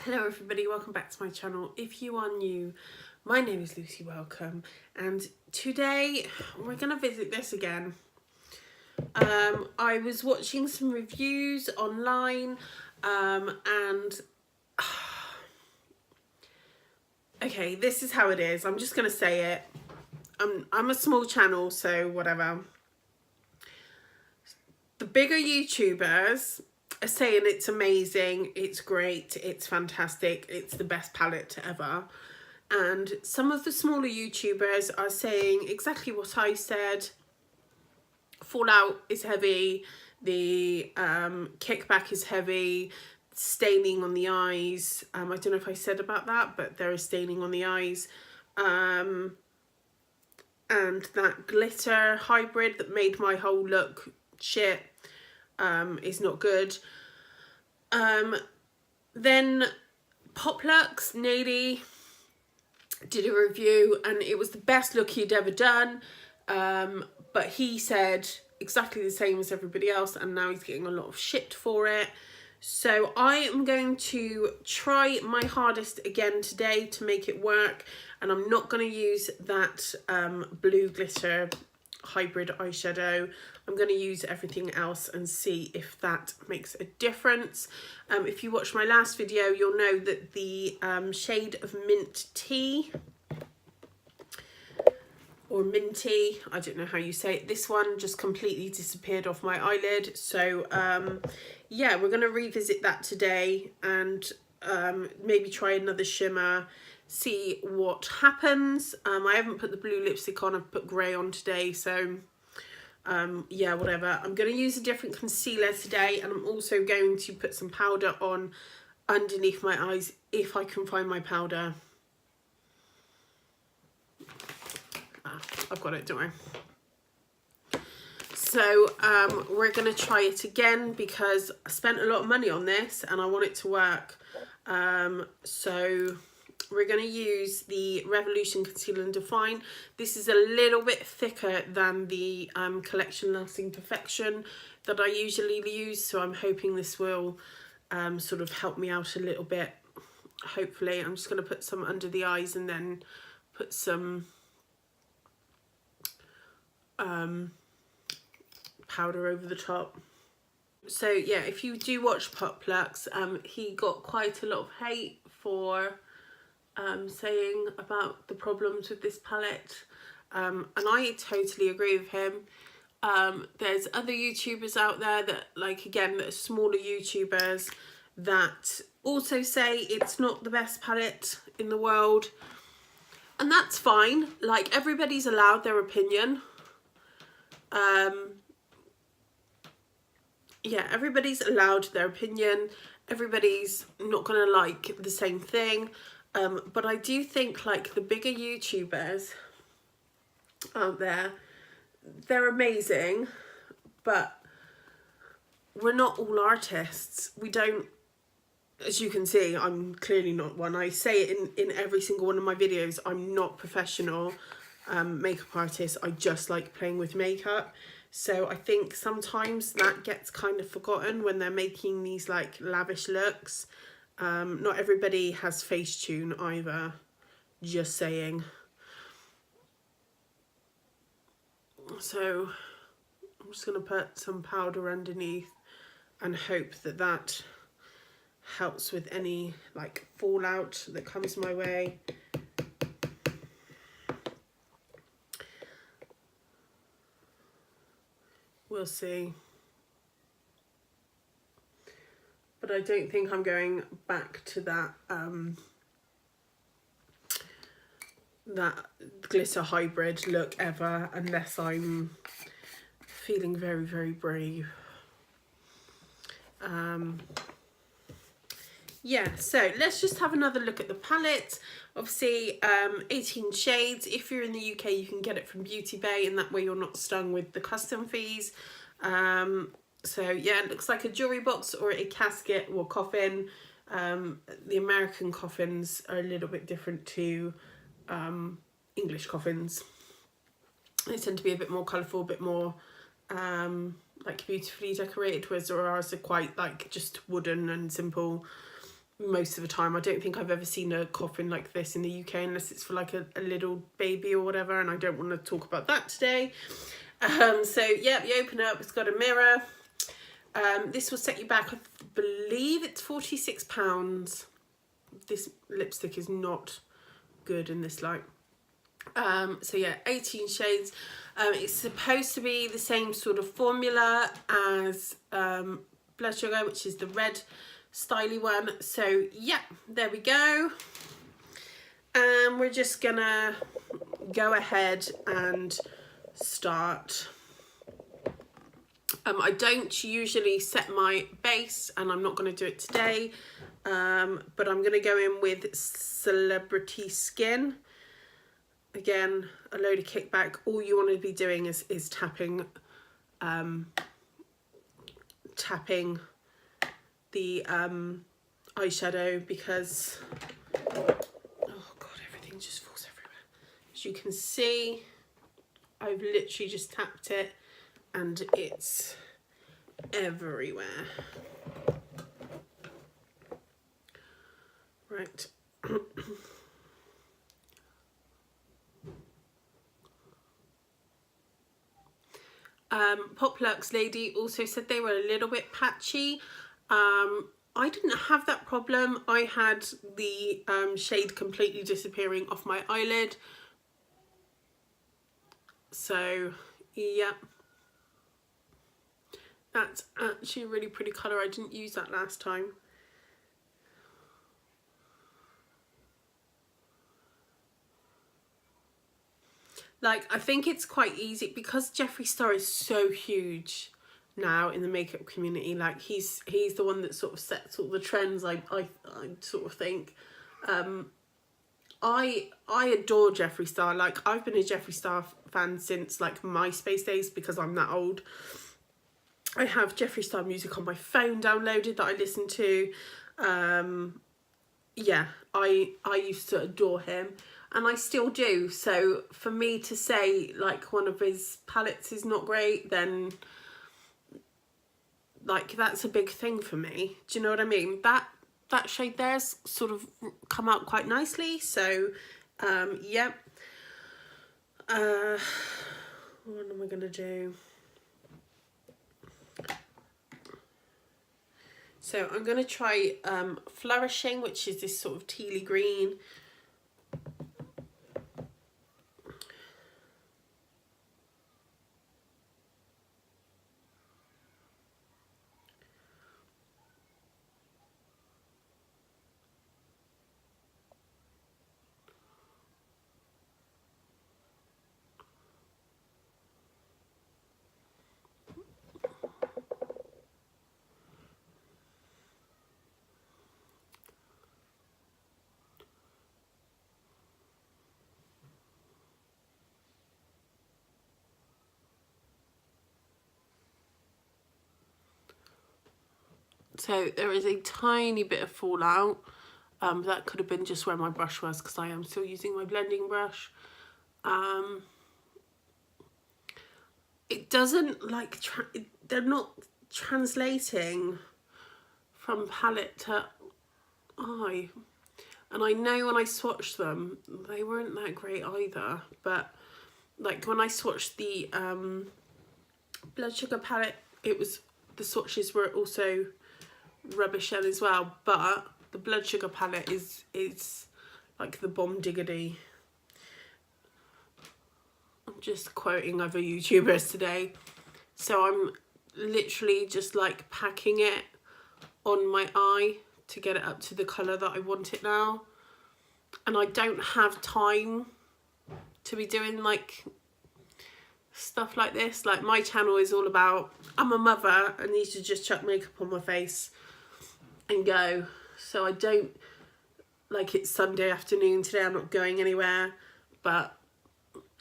Hello everybody, welcome back to my channel. If you are new, my name is Lucy Welcome, and today we're going to visit this again. I was watching some reviews online and okay, this is how it is. I'm just going to say it. I'm a small channel, so whatever. The bigger YouTubers are saying it's amazing, it's great, it's fantastic, it's the best palette ever. And some of the smaller YouTubers are saying exactly what I said. Fallout is heavy, the kickback is heavy, staining on the eyes. I don't know if I said about that, but there is staining on the eyes. And that glitter hybrid that made my whole look shit is not good. Then Poplux Nady did a review and it was the best look he'd ever done, but he said exactly the same as everybody else, and now he's getting a lot of shit for it. So I am going to try my hardest again today to make it work, and I'm not going to use that blue glitter hybrid eyeshadow. I'm going to use everything else and see if that makes a difference. If you watched my last video, you'll know that the shade of Mint Tea, or Minty, I don't know how you say it, this one just completely disappeared off my eyelid. So yeah, we're going to revisit that today and maybe try another shimmer, see what happens. I haven't put the blue lipstick on, I've put grey on today, so yeah, whatever. I'm going to use a different concealer today, and I'm also going to put some powder on underneath my eyes if I can find my powder. I've got it, don't I? So we're going to try it again because I spent a lot of money on this and I want it to work. So we're going to use the Revolution Conceal and Define. This is a little bit thicker than the Collection Lasting Perfection that I usually use, so I'm hoping this will sort of help me out a little bit. Hopefully. I'm just going to put some under the eyes and then put some powder over the top. So yeah, if you do watch Poplux, he got quite a lot of hate for saying about the problems with this palette, and I totally agree with him. There's other YouTubers out there that, like, again, that are smaller YouTubers that also say it's not the best palette in the world, and that's fine. Like, everybody's allowed their opinion. Yeah, everybody's allowed their opinion. Everybody's not gonna like the same thing. But I do think, like, the bigger YouTubers out there, they're amazing, but we're not all artists. We don't, as you can see, I'm clearly not one. I say it in every single one of my videos, I'm not professional makeup artist. I just like playing with makeup. So I think sometimes that gets kind of forgotten when they're making these, like, lavish looks. Not everybody has Facetune either, just saying. So I'm just going to put some powder underneath and hope that that helps with any, like, fallout that comes my way. We'll see. But I don't think I'm going back to that that glitter hybrid look ever, unless I'm feeling very, very brave. Yeah, so let's just have another look at the palette. Obviously, 18 shades. If you're in the UK, you can get it from Beauty Bay, and that way you're not stung with the custom fees. So yeah, it looks like a jewelry box or a casket or coffin. The American coffins are a little bit different to English coffins. They tend to be a bit more colourful, a bit more like beautifully decorated, whereas ours are quite, like, just wooden and simple. most of the time. I don't think I've ever seen a coffin like this in the UK unless it's for like a little baby or whatever, and I don't want to talk about that today. So yeah, you open it up, it's got a mirror. This will set you back, I believe it's £46. This lipstick is not good in this light. So yeah, 18 shades. It's supposed to be the same sort of formula as Blood Sugar, which is the red styly one. So yeah, there we go. And we're just gonna go ahead and start. I don't usually set my base, and I'm not going to do it today, but I'm going to go in with Celebrity Skin. Again, a load of kickback. All you want to be doing is tapping the eyeshadow, because oh god, everything just falls everywhere. As you can see, I've literally just tapped it and it's everywhere. Right. Pop Lux Lady also said they were a little bit patchy. I didn't have that problem. I had the shade completely disappearing off my eyelid. So, yeah. That's actually a really pretty colour. I didn't use that last time. Like, I think it's quite easy because Jeffree Star is so huge now in the makeup community. Like, he's the one that sort of sets all the trends, I sort of think. I adore Jeffree Star. Like, I've been a Jeffree Star fan since like MySpace days, because I'm that old. I have Jeffree Star music on my phone downloaded that I listen to. Yeah, I used to adore him, and I still do. So for me to say like one of his palettes is not great, then like that's a big thing for me. Do you know what I mean? That shade there's sort of come out quite nicely. So yeah. What am I gonna do? So I'm going to try Flourishing, which is this sort of tealy green. So there is a tiny bit of fallout. That could have been just where my brush was, because I am still using my blending brush. It doesn't like, they're not translating from palette to eye. And I know when I swatched them, they weren't that great either. But like when I swatched the Blood Sugar palette, it was, the swatches were also rubbish as well, but the Blood Sugar palette is like the bomb diggity. I'm just quoting other YouTubers today. So I'm literally just like packing it on my eye to get it up to the colour that I want it now. And I don't have time to be doing like stuff like this. Like, my channel is all about, I'm a mother, I need to just chuck makeup on my face and go. So I don't, like, it's Sunday afternoon today, I'm not going anywhere, but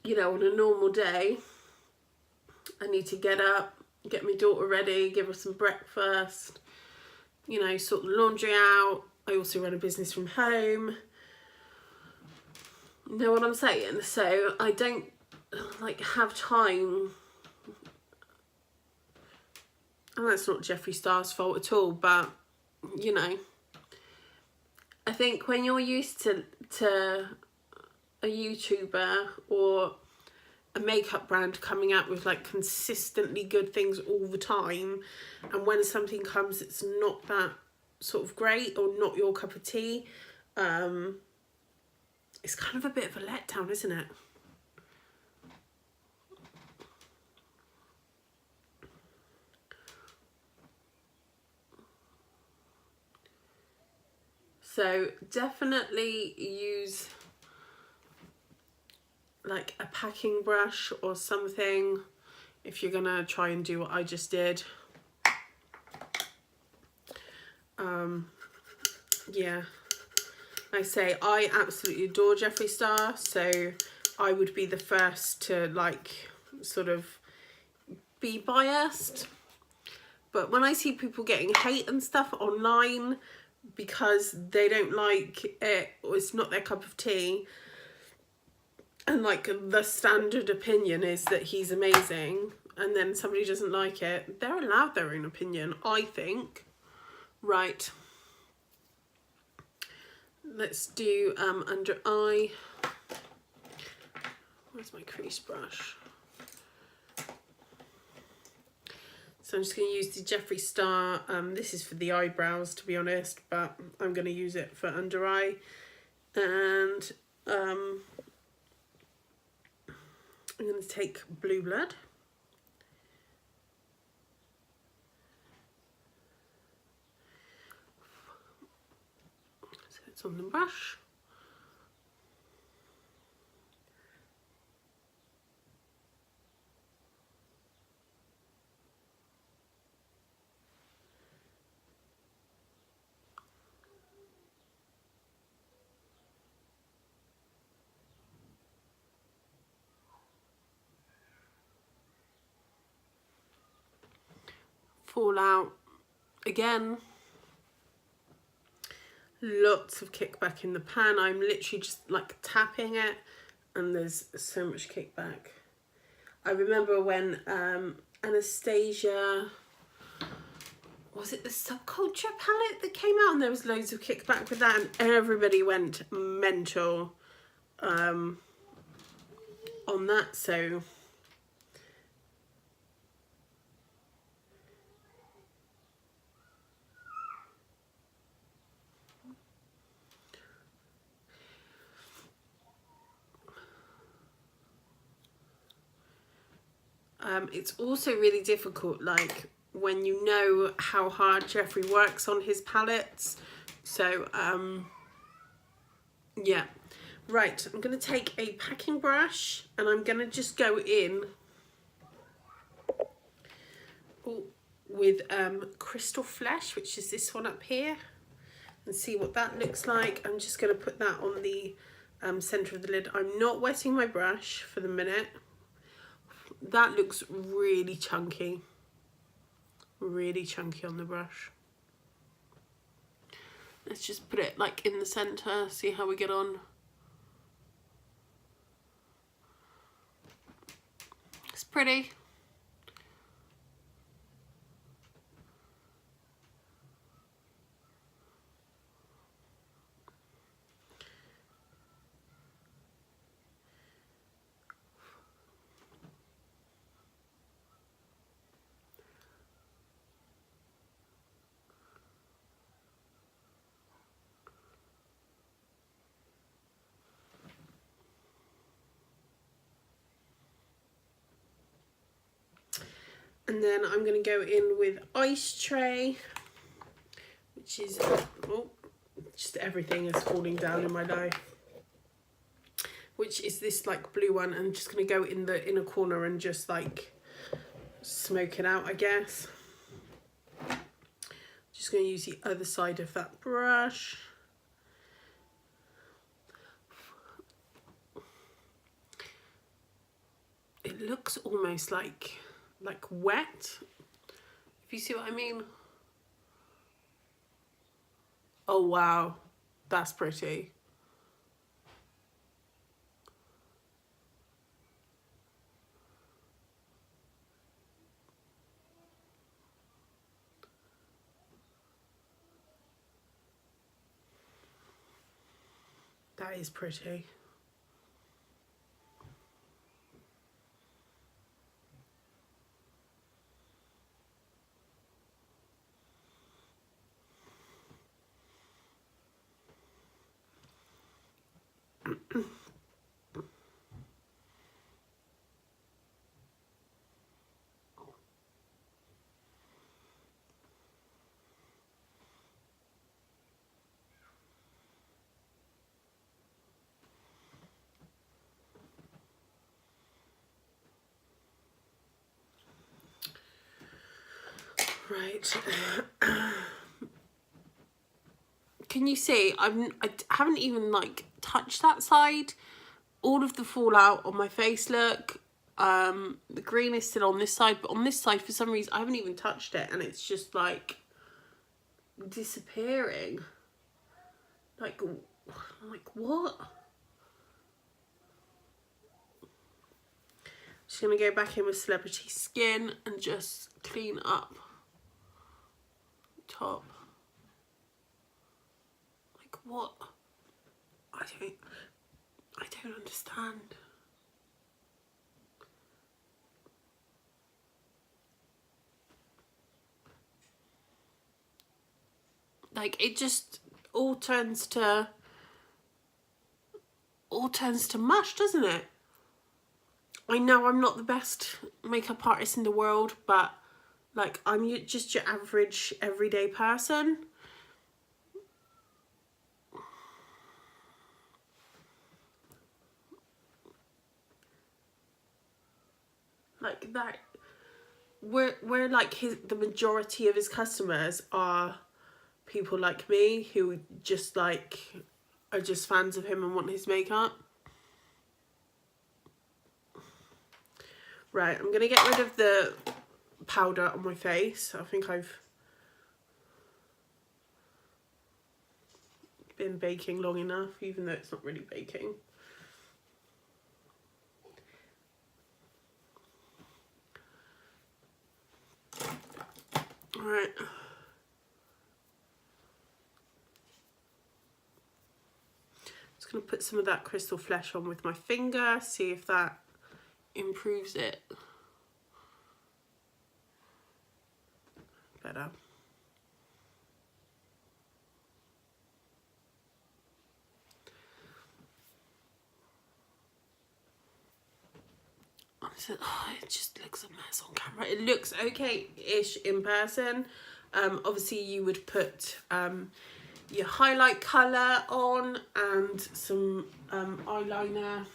you know, on a normal day I need to get up, get my daughter ready, give her some breakfast, you know, sort the laundry out. I also run a business from home, you know what I'm saying? So I don't like have time, and that's not Jeffree Star's fault at all, but you know, I think when you're used to a YouTuber or a makeup brand coming out with like consistently good things all the time, and when something comes it's not that sort of great or not your cup of tea, it's kind of a bit of a letdown, isn't it? So definitely use like a packing brush or something if you're gonna try and do what I just did. Yeah, I say I absolutely adore Jeffree Star, so I would be the first to like sort of be biased. But when I see people getting hate and stuff online because they don't like it or it's not their cup of tea, and like the standard opinion is that he's amazing, and then somebody doesn't like it, they're allowed their own opinion, I think. Right. Let's do under eye. Where's my crease brush? So I'm just going to use the Jeffree Star. This is for the eyebrows, to be honest, but I'm going to use it for under eye. And I'm going to take Blue Blood. So it's on the brush. Fallout again. Lots of kickback in the pan. I'm literally just like tapping it and there's so much kickback. I remember when Anastasia, was it the Subculture palette that came out, and there was loads of kickback with that and everybody went mental on that. So it's also really difficult, like when you know how hard Jeffree works on his palettes. So yeah. Right, I'm going to take a packing brush and I'm going to just go in with Crystal Flesh, which is this one up here, and see what that looks like. I'm just going to put that on the centre of the lid. I'm not wetting my brush for the minute. That looks really chunky on the brush. Let's just put it like in the centre, see how we get on. It's pretty. And then I'm going to go in with Ice Tray, which is, oh, just everything is falling down in my life. Which is this like blue one. I'm just going to go in the inner corner and just like smoke it out, I guess. Just going to use the other side of that brush. It looks almost like wet, if you see what I mean. Oh wow, that's pretty. That is pretty. Right. Can you see? I haven't even like touched that side. All of the fallout on my face, look. The green is still on this side, but on this side, for some reason, I haven't even touched it, and it's just like disappearing. Like what? Just gonna go back in with Celebrity Skin and just clean up top. Like what? I don't understand. Like it just all turns to mush, doesn't it? I know I'm not the best makeup artist in the world, but like I'm just your average everyday person. Like that, we're like the majority of his customers are people like me who just like are just fans of him and want his makeup. Right, I'm gonna get rid of the powder on my face. I think I've been baking long enough, even though it's not really baking. All right. Just gonna put some of that Crystal Flesh on with my finger, see if that improves it better. It just looks a mess on camera. It looks okay-ish in person. Obviously you would put your highlight colour on and some eyeliner,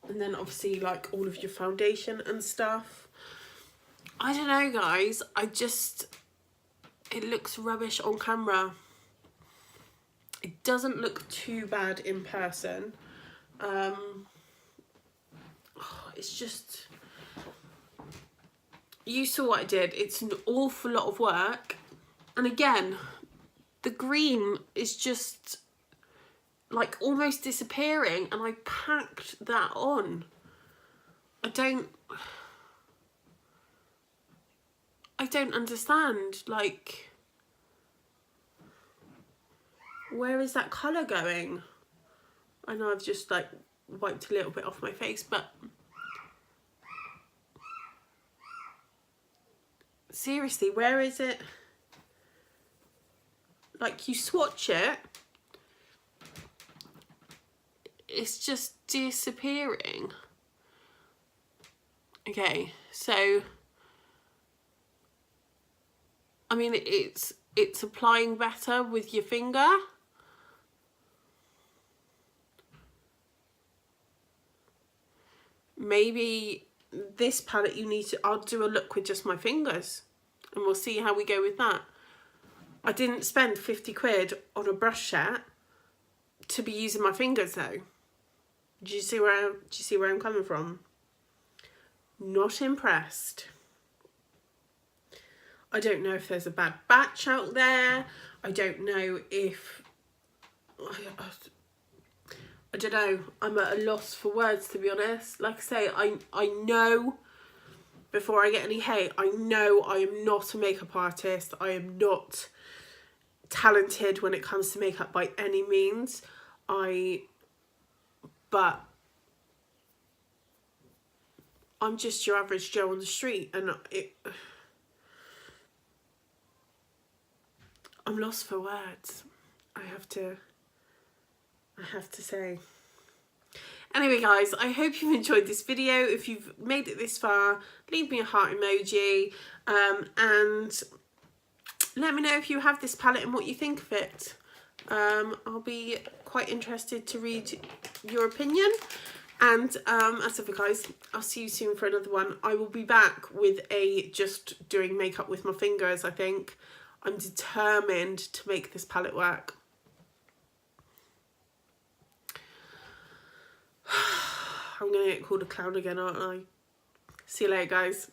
and then obviously like all of your foundation and stuff. I don't know, guys, it looks rubbish on camera. It doesn't look too bad in person. It's just, you saw what I did. It's an awful lot of work, and again the green is just like almost disappearing, and I packed that on. I don't understand, like, where is that colour going? I know I've just like wiped a little bit off my face, but seriously, where is it? Like, you swatch it, it's just disappearing. Okay, so I mean, it's applying better with your finger. Maybe this palette you need to, I'll do a look with just my fingers and we'll see how we go with that. I didn't spend 50 quid on a brush set to be using my fingers though. Do you see where I'm coming from? Not impressed. I don't know if there's a bad batch out there. I don't know if, I don't know. I'm at a loss for words, to be honest. Like I say, I know, before I get any hate, I know I am not a makeup artist. I am not talented when it comes to makeup by any means. but I'm just your average Joe on the street, and I'm lost for words. I have to say. Anyway guys, I hope you've enjoyed this video. If you've made it this far, leave me a heart emoji, and let me know if you have this palette and what you think of it. I'll be quite interested to read your opinion. And as ever guys, I'll see you soon for another one. I will be back with just doing makeup with my fingers, I think. I'm determined to make this palette work. I'm going to get called a clown again, aren't I? See you later, guys.